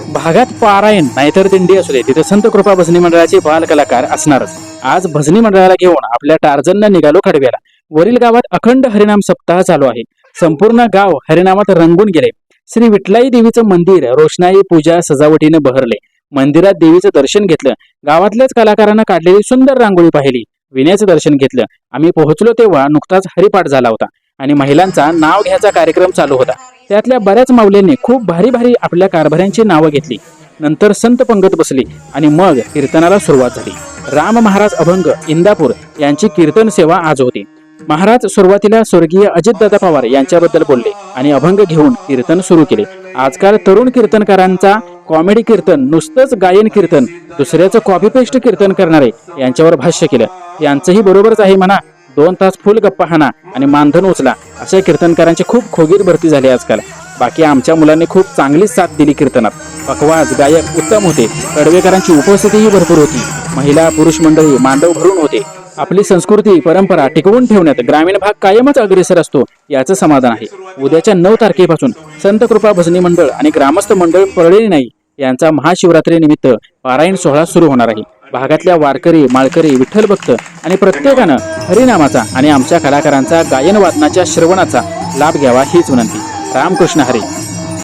भागात पारायण नाहीतर दिंडी असू दे, तिथे संत कृपा भजनी मंडळाचे बाल कलाकार असणारच। आज भजनी मंडळाला घेऊन आपल्या टार्झननं निघालो खडव्याला। वरील गावात अखंड हरिनाम सप्ताह चालू आहे। संपूर्ण गाव हरिनामात रंगून गेले। श्री विठलाई देवीचं मंदिर रोषणाई पूजा सजावटीने बहरले। मंदिरात देवीचं दर्शन घेतलं। गावातल्याच कलाकारांना काढलेली सुंदर रांगोळी पाहिली। विण्याचं दर्शन घेतलं। आम्ही पोहोचलो तेव्हा नुकताच हरिपाठ झाला होता आणि महिलांचा नाव घ्यायचा कार्यक्रम चालू होता। त्यातल्या बऱ्याच माऊलींनी खूप भारी भारी आपल्या कारभाऱ्यांची नावं घेतली। नंतर संत पंगत बसली आणि मग कीर्तनाला सुरुवात झाली। राम महाराज अभंग इंदापूर यांची कीर्तन सेवा आज होती। महाराज सुरुवातीला स्वर्गीय अजितदादा पवार यांच्याबद्दल बोलले आणि अभंग घेऊन कीर्तन सुरू केले। आजकाल तरुण कीर्तनकारांचा कॉमेडी कीर्तन, नुसतंच गायन कीर्तन, दुसऱ्याचं कॉपी पेस्ट कीर्तन करणारे यांच्यावर भाष्य केलं। यांचंही बरोबरच आहे म्हणा। 2 तास फुल गप्पा हाना आणि मानधन उचला अशा कीर्तनकारांची खूप खोगीर भरती झाली आजकाल। बाकी आमच्या मुलांनी खूप चांगली साथ दिली कीर्तनात। पकवाज गायक उत्तम होते। कडवेकरांची उपस्थितीही भरपूर होती। महिला पुरुष मंडळी मांडव भरून होते। आपली संस्कृती परंपरा टिकवून ठेवण्यात ग्रामीण भाग कायमच अग्रेसर असतो याचं समाधान आहे। उद्याच्या 9 तारखेपासून संत कृपा भजनी मंडळ आणि ग्रामस्थ मंडळ परळी नाही यांचा महाशिवरात्री निमित्त पारायण सोहळा सुरू होणार आहे। भागातल्या वारकरी माळकरी विठ्ठल भक्त आणि प्रत्येकानं हरिनामाचा आणि आमच्या कलाकारांचा गायन वादनाच्या श्रवणाचा लाभ घ्यावा हीच विनंती। रामकृष्ण हरी।